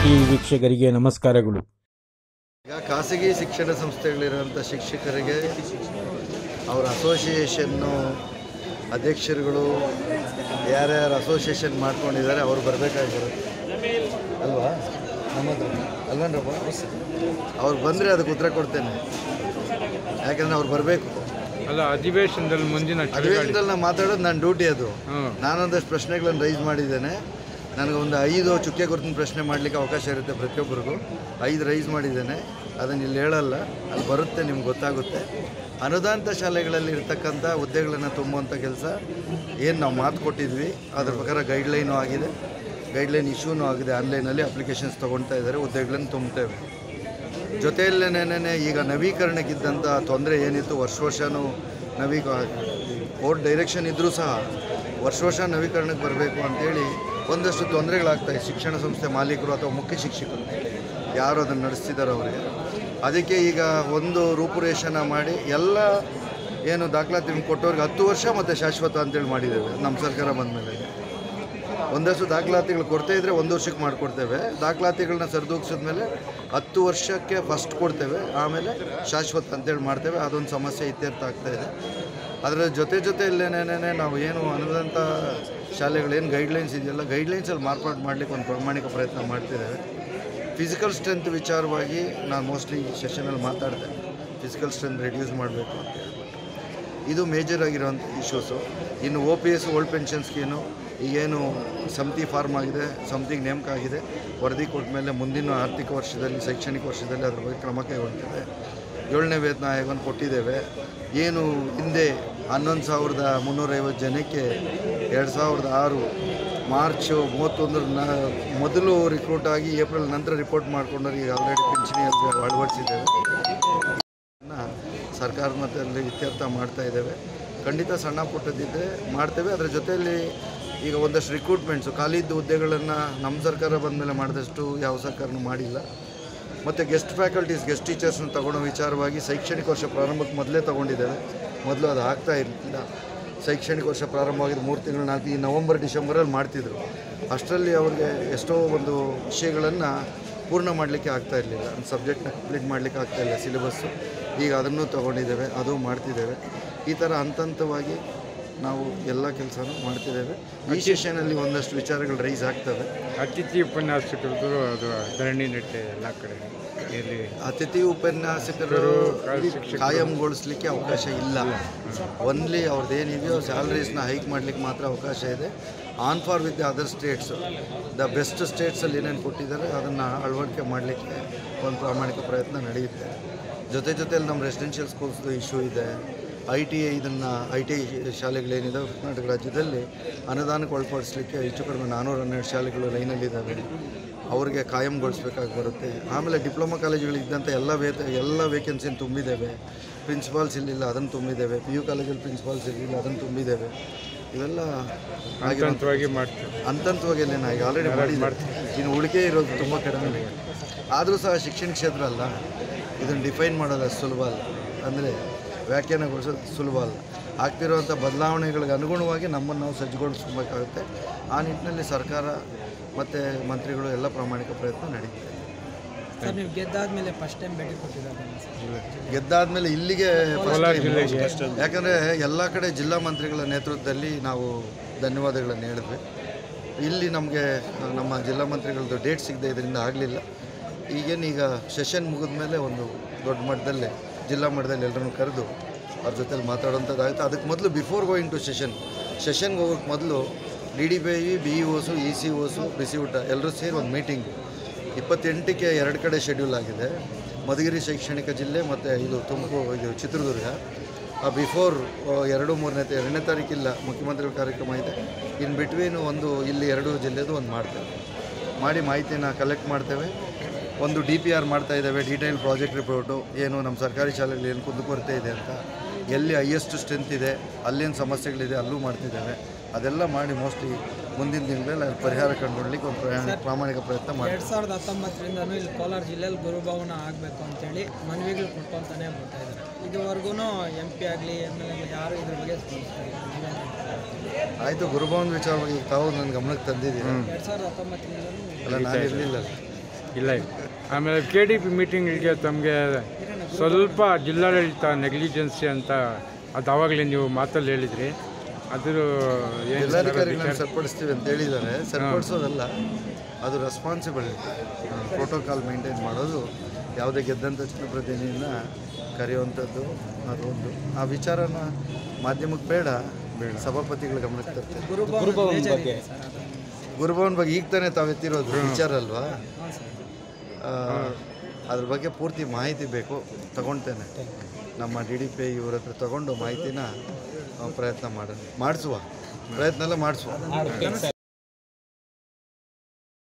TV ವೀಕ್ಷಕರಿಗೆ ನಮಸ್ಕಾರಗಳು. ಈಗ ಖಾಸಗಿ ಶಿಕ್ಷಣ ಸಂಸ್ಥೆಗಳಿರುವಂಥ ಶಿಕ್ಷಕರಿಗೆ ಅವರ ಅಸೋಸಿಯೇಷನ್ನು ಅಧ್ಯಕ್ಷರುಗಳು ಯಾರ್ಯಾರು ಅಸೋಸಿಯೇಷನ್ ಮಾಡ್ಕೊಂಡಿದ್ದಾರೆ ಅವರು ಬರಬೇಕಾಗಿರುತ್ತೆ ಅಲ್ವಾ? ನಮ್ಮದು ಅಲ್ವೇನ್ರಪ್ಪ? ಅವ್ರು ಬಂದರೆ ಅದಕ್ಕೆ ಉತ್ತರ ಕೊಡ್ತೇನೆ. ಯಾಕಂದರೆ ಅವ್ರು ಬರಬೇಕು. ಅಲ್ಲ, ಅಧಿವೇಶನದಲ್ಲಿ ನಾನು ಮಾತಾಡೋದು ನನ್ನ ಡ್ಯೂಟಿ. ಅದು ನಾನೊಂದಷ್ಟು ಪ್ರಶ್ನೆಗಳನ್ನು ರೈಸ್ ಮಾಡಿದ್ದೇನೆ. ನನಗೊಂದು 5 ಚುಕ್ಕೆ ಗುರುತಿನ ಪ್ರಶ್ನೆ ಮಾಡಲಿಕ್ಕೆ ಅವಕಾಶ ಇರುತ್ತೆ ಪ್ರತಿಯೊಬ್ಬರಿಗೂ. 5 ರೈಸ್ ಮಾಡಿದ್ದೇನೆ. ಅದನ್ನು ಇಲ್ಲಿ ಹೇಳಲ್ಲ, ಅಲ್ಲಿ ಬರುತ್ತೆ, ನಿಮ್ಗೆ ಗೊತ್ತಾಗುತ್ತೆ. ಅನುದಾನಿತ ಶಾಲೆಗಳಲ್ಲಿ ಇರ್ತಕ್ಕಂಥ ಹುದ್ದೆಗಳನ್ನು ತುಂಬುವಂಥ ಕೆಲಸ ಏನು ನಾವು ಮಾತು ಕೊಟ್ಟಿದ್ವಿ ಅದ್ರ ಪ್ರಕಾರ ಗೈಡ್ಲೈನು ಆಗಿದೆ, ಗೈಡ್ಲೈನ್ ಇಶ್ಯೂನೂ ಆಗಿದೆ. ಆನ್ಲೈನಲ್ಲಿ ಅಪ್ಲಿಕೇಶನ್ಸ್ ತೊಗೊಳ್ತಾ ಇದ್ದಾರೆ, ಹುದ್ದೆಗಳನ್ನು ತುಂಬ್ತೇವೆ. ಜೊತೆಯಲ್ಲೇನೇ ಈಗ ನವೀಕರಣಕ್ಕಿದ್ದಂಥ ತೊಂದರೆ ಏನಿತ್ತು, ವರ್ಷನೂ ಕೋರ್ಟ್ ಡೈರೆಕ್ಷನ್ ಇದ್ದರೂ ಸಹ ವರ್ಷ ನವೀಕರಣಕ್ಕೆ ಬರಬೇಕು ಅಂಥೇಳಿ ಒಂದಷ್ಟು ತೊಂದರೆಗಳಾಗ್ತಾಯಿದೆ. ಶಿಕ್ಷಣ ಸಂಸ್ಥೆ ಮಾಲೀಕರು ಅಥವಾ ಮುಖ್ಯ ಶಿಕ್ಷಕರು ಯಾರು ಅದನ್ನು ನಡೆಸ್ತಿದ್ದಾರೋ ಅವರಿಗೆ. ಅದಕ್ಕೆ ಈಗ ಒಂದು ರೂಪುರೇಷನ ಮಾಡಿ ಎಲ್ಲ ಏನು ದಾಖಲಾತಿ ಕೊಟ್ಟವ್ರಿಗೆ 10 ವರ್ಷ ಮತ್ತು ಶಾಶ್ವತ ಅಂತೇಳಿ ಮಾಡಿದ್ದೇವೆ. ನಮ್ಮ ಸರ್ಕಾರ ಬಂದ ಮೇಲೆ ಒಂದಷ್ಟು ದಾಖಲಾತಿಗಳು ಕೊಡ್ತಾ ಇದ್ದರೆ 1 ವರ್ಷಕ್ಕೆ ಮಾಡಿಕೊಡ್ತೇವೆ. ದಾಖಲಾತಿಗಳನ್ನ ಸರಿದೂಗಿಸಿದ ಮೇಲೆ 10 ವರ್ಷಕ್ಕೆ ಫಸ್ಟ್ ಕೊಡ್ತೇವೆ, ಆಮೇಲೆ ಶಾಶ್ವತ ಅಂತೇಳಿ ಮಾಡ್ತೇವೆ. ಅದೊಂದು ಸಮಸ್ಯೆ ಇತ್ಯರ್ಥ ಆಗ್ತಾಯಿದೆ. ಅದರ ಜೊತೆಯಲ್ಲೇನೇ ನಾವು ಏನು ಅನ್ನೋದಂಥ ಶಾಲೆಗಳೇನು ಗೈಡ್ಲೈನ್ಸ್ ಇದೆಯಲ್ಲ, ಗೈಡ್ಲೈನ್ಸಲ್ಲಿ ಮಾರ್ಪಾಡು ಮಾಡಲಿಕ್ಕೆ ಒಂದು ಪ್ರಾಮಾಣಿಕ ಪ್ರಯತ್ನ ಮಾಡ್ತಿದ್ದೇವೆ. ಫಿಸಿಕಲ್ ಸ್ಟ್ರೆಂತ್ ವಿಚಾರವಾಗಿ ನಾನು ಮೋಸ್ಟ್ಲಿ ಸೆಷನಲ್ಲಿ ಮಾತಾಡ್ತೇನೆ. ಫಿಸಿಕಲ್ ಸ್ಟ್ರೆಂತ್ ರೆಡ್ಯೂಸ್ ಮಾಡಬೇಕು ಅಂತ ಹೇಳ್ಬಿಟ್ಟು ಇದು ಮೇಜರ್ ಆಗಿರೋಂಥ ಇಶ್ಯೂಸು. ಇನ್ನು OPS ಓಲ್ಡ್ ಪೆನ್ಷನ್ ಸ್ಕೀಮು ಈಗೇನು ಸಮಿತಿ ಫಾರ್ಮ್ ಆಗಿದೆ, ಸಮಿತಿಗೆ ನೇಮಕ ಆಗಿದೆ. ವರದಿ ಕೊಟ್ಟ ಮೇಲೆ ಮುಂದಿನ ಆರ್ಥಿಕ ವರ್ಷದಲ್ಲಿ, ಶೈಕ್ಷಣಿಕ ವರ್ಷದಲ್ಲಿ ಅದ್ರ ಬಗ್ಗೆ ಕ್ರಮ ಕೈಗೊಳ್ತೇವೆ. 7ನೇ ವೇತನ ಆಯೋಗವನ್ನು ಕೊಟ್ಟಿದ್ದೇವೆ. ಏನು ಹಿಂದೆ 11,350 ಜನಕ್ಕೆ 2006 ಮಾರ್ಚ್ 31 ಮೊದಲು ರಿಕ್ರೂಟ್ ಆಗಿ ಏಪ್ರಿಲ್ ನಂತರ ರಿಪೋರ್ಟ್ ಮಾಡಿಕೊಂಡವ್ರು ಈಗ ಆಲ್ರೆಡಿ ಪಿಂಚಣಿ ಅಳವಡಿಸಿದ್ದೇವೆ. ಸರ್ಕಾರದ ಮಟ್ಟದಲ್ಲಿ ಇತ್ಯರ್ಥ ಮಾಡ್ತಾ ಇದ್ದೇವೆ. ಖಂಡಿತ ಸಣ್ಣ ಪುಟ್ಟದಿದ್ದರೆ ಮಾಡ್ತೇವೆ. ಅದರ ಜೊತೆಯಲ್ಲಿ ಈಗ ಒಂದಷ್ಟು ರಿಕ್ರೂಟ್ಮೆಂಟ್ಸು ಖಾಲಿದ್ದ ಹುದ್ದೆಗಳನ್ನು ನಮ್ಮ ಸರ್ಕಾರ ಬಂದ ಮೇಲೆ ಮಾಡಿದಷ್ಟು ಯಾವ ಸರ್ಕಾರನೂ ಮಾಡಿಲ್ಲ. ಮತ್ತು ಗೆಸ್ಟ್ ಫ್ಯಾಕಲ್ಟೀಸ್, ಗೆಸ್ಟ್ ಟೀಚರ್ಸ್ನ ತಗೊಳ್ಳೋ ವಿಚಾರವಾಗಿ ಶೈಕ್ಷಣಿಕ ವರ್ಷ ಪ್ರಾರಂಭಕ್ಕೆ ಮೊದಲೇ ತೊಗೊಂಡಿದ್ದೇವೆ. ಮೊದಲು ಅದು ಆಗ್ತಾ ಇರಲಿಲ್ಲ. ಶೈಕ್ಷಣಿಕ ವರ್ಷ ಪ್ರಾರಂಭವಾಗಿದ್ದು 3 ತಿಂಗಳು 4 ನವಂಬರ್ ಡಿಸೆಂಬರಲ್ಲಿ ಮಾಡ್ತಿದ್ರು. ಅಷ್ಟರಲ್ಲಿ ಅವ್ರಿಗೆ ಎಷ್ಟೋ ಒಂದು ವಿಷಯಗಳನ್ನು ಪೂರ್ಣ ಮಾಡಲಿಕ್ಕೆ ಆಗ್ತಾ ಇರಲಿಲ್ಲ. ಒಂದು ಸಬ್ಜೆಕ್ಟ್ನ ಕಂಪ್ಲೀಟ್ ಮಾಡಲಿಕ್ಕೆ ಆಗ್ತಾಯಿಲ್ಲ ಸಿಲೆಬಸ್ಸು. ಈಗ ಅದನ್ನು ತೊಗೊಂಡಿದ್ದೇವೆ, ಅದು ಮಾಡ್ತಿದ್ದೇವೆ. ಈ ಥರ ಹಂತವಾಗಿ ನಾವು ಎಲ್ಲ ಕೆಲಸನೂ ಮಾಡ್ತಿದ್ದೇವೆ. ಈ ಸೆಷನಲ್ಲಿ ಒಂದಷ್ಟು ವಿಚಾರಗಳು ರೈಸ್ ಆಗ್ತವೆ. ಅತಿಥಿ ಉಪನ್ಯಾಸಕರದು ಅದು ಧರಣಿ ನಟ್ಟೆ ಎಲ್ಲ ಕಡೆ ಅತಿಥಿ ಉಪನ್ಯಾಸಕರು ಕಾಯಂಗೊಳಿಸ್ಲಿಕ್ಕೆ ಅವಕಾಶ ಇಲ್ಲ. ಒನ್ಲಿ ಅವ್ರದ್ದೇನಿದೆಯೋ ಸ್ಯಾಲರೀಸ್ನ ಹೈಕ್ ಮಾಡಲಿಕ್ಕೆ ಮಾತ್ರ ಅವಕಾಶ ಇದೆ. On par with the other states, the best ಸ್ಟೇಟ್ಸಲ್ಲಿ ಏನೇನು ಕೊಟ್ಟಿದ್ದಾರೆ ಅದನ್ನು ಅಳವಡಿಕೆ ಮಾಡಲಿಕ್ಕೆ ಒಂದು ಪ್ರಾಮಾಣಿಕ ಪ್ರಯತ್ನ ನಡೆಯುತ್ತೆ. ಜೊತೆಯಲ್ಲಿ ನಮ್ಮ ರೆಸಿಡೆನ್ಷಿಯಲ್ ಸ್ಕೂಲ್ಸ್ದು ಇಶ್ಯೂ ಇದೆ. ITI ಶಾಲೆಗಳೇನಿದೆ ಕರ್ನಾಟಕ ರಾಜ್ಯದಲ್ಲಿ ಅನುದಾನಕ್ಕೆ ಒಳಪಡಿಸಲಿಕ್ಕೆ ಹೆಚ್ಚು ಕಡಿಮೆ 412 ಶಾಲೆಗಳು ಲೈನಲ್ಲಿದ್ದಾವೆ. ಅವ್ರಿಗೆ ಕಾಯಂಗೊಳಿಸ್ಬೇಕಾಗಿ ಬರುತ್ತೆ. ಆಮೇಲೆ ಡಿಪ್ಲೊಮಾ ಕಾಲೇಜುಗಳಿದ್ದಂಥ ಎಲ್ಲ ವೇಕೆನ್ಸಿನ ತುಂಬಿದ್ದೇವೆ. ಪ್ರಿನ್ಸಿಪಾಲ್ಸ್ ಇರಲಿಲ್ಲ, ಅದನ್ನು ತುಂಬಿದ್ದೇವೆ. PU ಕಾಲೇಜಲ್ಲಿ ಪ್ರಿನ್ಸಿಪಾಲ್ಸ್ ಇರಲಿಲ್ಲ, ಅದನ್ನು ತುಂಬಿದ್ದೇವೆ. ಇವೆಲ್ಲ ಹಂತವಾಗಿ ನಾವು ಈಗ ಆಲ್ರೆಡಿ ಮಾಡಿದ್ದೀವಿ. ಇನ್ನು ಉಳಿಕೆ ಇರೋದು ತುಂಬ ಕಡಿಮೆ. ಆದರೂ ಸಹ ಶಿಕ್ಷಣ ಕ್ಷೇತ್ರ ಅಲ್ಲ, ಇದನ್ನು ಡಿಫೈನ್ ಮಾಡೋದು ಅಷ್ಟು ಸುಲಭ ಅಲ್ಲ. ಅಂದರೆ ವ್ಯಾಖ್ಯಾನಗೊಳಿಸೋದು ಸುಲಭ ಅಲ್ಲ. ಆಗ್ತಿರುವಂಥ ಬದಲಾವಣೆಗಳಿಗೆ ಅನುಗುಣವಾಗಿ ನಮ್ಮನ್ನು ನಾವು ಸಜ್ಜುಗೊಳಿಸಬೇಕಾಗುತ್ತೆ. ಆ ನಿಟ್ಟಿನಲ್ಲಿ ಸರ್ಕಾರ ಮತ್ತು ಮಂತ್ರಿಗಳು ಎಲ್ಲ ಪ್ರಾಮಾಣಿಕ ಪ್ರಯತ್ನ ನಡೀತಿದೆ. ಸರ್, ನೀವು ಗೆದ್ದಾದ್ಮೇಲೆ ಫಸ್ಟ್ ಟೈಮ್ ಭೇಟಿ ಕೊಟ್ಟಿದ್ದಾರೆ? ಗೆದ್ದಾದ್ಮೇಲೆ ಇಲ್ಲಿಗೆ ಯಾಕಂದರೆ ಎಲ್ಲ ಕಡೆ ಜಿಲ್ಲಾ ಮಂತ್ರಿಗಳ ನೇತೃತ್ವದಲ್ಲಿ ನಾವು ಧನ್ಯವಾದಗಳನ್ನು ಹೇಳಿದ್ವಿ. ಇಲ್ಲಿ ನಮಗೆ ನಮ್ಮ ಜಿಲ್ಲಾ ಮಂತ್ರಿಗಳದ್ದು ಡೇಟ್ ಸಿಗದೆ ಇದರಿಂದ ಆಗಲಿಲ್ಲ. ಈಗ ಸೆಷನ್ ಮುಗಿದ ಮೇಲೆ ಒಂದು ದೊಡ್ಡ ಮಟ್ಟದಲ್ಲೇ ಜಿಲ್ಲಾ ಮಟ್ಟದಲ್ಲಿ ಎಲ್ಲರನ್ನು ಕರೆದು ಅವ್ರ ಜೊತೆಲಿ ಮಾತಾಡೋಂಥದ್ದಾಗುತ್ತೆ. ಅದಕ್ಕೆ ಮೊದಲು ಬಿಫೋರ್ ಗೋಯಿಂಗ್ ಟು ಸೆಷನ್ಗೆ ಹೋಗೋಕ್ಕೆ ಮೊದಲು DDPI, BEOs, ECOs, ಬಿಸಿ ಊಟ ಎಲ್ಲರೂ ಸೇರಿ ಒಂದು ಮೀಟಿಂಗ್ 28ಕ್ಕೆ 2 ಕಡೆ ಶೆಡ್ಯೂಲ್ ಆಗಿದೆ. ಮಧುಗಿರಿ ಶೈಕ್ಷಣಿಕ ಜಿಲ್ಲೆ ಮತ್ತು ಇದು ಚಿತ್ರದುರ್ಗ. ಬಿಫೋರ್ 2-3ನೇ ತಾರೀಕಿಲ್ಲ ಮುಖ್ಯಮಂತ್ರಿಗಳ ಕಾರ್ಯಕ್ರಮ ಇದೆ. ಇನ್ ಬಿಟ್ವೀನು ಒಂದು ಇಲ್ಲಿ 2 ಜಿಲ್ಲೆದು ಒಂದು ಮಾಡ್ತೇವೆ. ಮಾಡಿ ಮಾಹಿತಿನ ಕಲೆಕ್ಟ್ ಮಾಡ್ತೇವೆ. ಒಂದು DPR ಮಾಡ್ತಾ ಇದ್ದೇವೆ, ಡೀಟೇಲ್ ಪ್ರಾಜೆಕ್ಟ್ ರಿಪೋರ್ಟು. ಏನು ನಮ್ಮ ಸರ್ಕಾರಿ ಶಾಲೆಗಳು ಏನು ಕುಂದುಕೊರತೆ ಇದೆ ಅಂತ, ಎಲ್ಲಿ ಹೈಯೆಸ್ಟ್ ಸ್ಟ್ರೆಂತ್ ಇದೆ, ಅಲ್ಲೇನು ಸಮಸ್ಯೆಗಳಿದೆ ಅಲ್ಲೂ ಮಾಡ್ತಿದ್ದೇವೆ. ಅದೆಲ್ಲ ಮಾಡಿ ಮೋಸ್ಟ್ಲಿ ಮುಂದಿನ ದಿನಗಳಲ್ಲಿ ಅಲ್ಲಿ ಪರಿಹಾರ ಕಂಡುಕೊಳ್ಳಲಿಕ್ಕೆ ಒಂದು ಪ್ರಾಮಾಣಿಕ ಪ್ರಯತ್ನ ಮಾಡಿ. 2019ರಿಂದನೂ ಇಲ್ಲಿ ಕೋಲಾರ ಜಿಲ್ಲೆಯಲ್ಲಿ ಗುರುಭವನ ಆಗಬೇಕು ಅಂತೇಳಿ ಮನವಿಗಳು ಕೊಟ್ಕೊತಾನೆ ಬರ್ತಾ ಇದ್ದಾರೆ. ಇದುವರೆಗೂ MP ಆಗಲಿ MLA ಆಗಲಿ ಯಾರು ಇದ್ರ ಬಗ್ಗೆ ಆಯಿತು. ಗುರುಭವನ ವಿಚಾರವಾಗಿ ತಾವು ನನ್ನ ಗಮನಕ್ಕೆ ತಂದಿದ್ದೀವಿ. 2019ರಿಂದಲೂ ಅಲ್ಲ, ನಾನು ಇರಲಿಲ್ಲ. ಇಲ್ಲ ಇಲ್ಲ. ಆಮೇಲೆ KDP ಮೀಟಿಂಗ್ಗೆ ತಮಗೆ ಸ್ವಲ್ಪ ಜಿಲ್ಲಾಡಳಿತ ನೆಗ್ಲಿಜೆನ್ಸಿ ಅಂತ ಅದು ಆವಾಗಲೇ ನೀವು ಮಾತಲ್ಲಿ ಹೇಳಿದ್ರಿ. ಅದು ಏನು ಜಿಲ್ಲಾಧಿಕಾರಿಗಳನ್ನ ಸರಿಪಡಿಸ್ತೀವಿ ಅಂತ ಹೇಳಿದ್ದಾರೆ. ಸರಿಪಡಿಸೋದಲ್ಲ, ಅದು ರೆಸ್ಪಾನ್ಸಿಬಿಲಿಟಿ. ಪ್ರೋಟೋಕಾಲ್ ಮೇಂಟೈನ್ ಮಾಡೋದು, ಯಾವುದೇ ಗೆದ್ದಂಥ ಜನಪ್ರತಿನಿಧಿನ ಕರೆಯುವಂಥದ್ದು, ಅದೊಂದು. ಆ ವಿಚಾರನ ಮಾಧ್ಯಮಕ್ಕೆ ಬೇಡ, ಸಭಾಪತಿಗಳ ಗಮನಕ್ಕೆ ತರ್ತೀವಿ. ಗುರುಭವನ್ ಬಗ್ಗೆ ಈಗ ತಾನೇ ತಾವು ಎತ್ತಿರೋದು ವಿಚಾರ ಅಲ್ವಾ? ಅದ್ರ ಬಗ್ಗೆ ಪೂರ್ತಿ ಮಾಹಿತಿ ಬೇಕು, ತಗೊಳ್ತೇನೆ. ನಮ್ಮ DDP ಇವ್ರ ಹತ್ರ ತಗೊಂಡು ಮಾಹಿತಿನ ಪ್ರಯತ್ನ ಮಾಡಿಸುವ ಪ್ರಯತ್ನ ಎಲ್ಲ ಮಾಡಿಸುವ.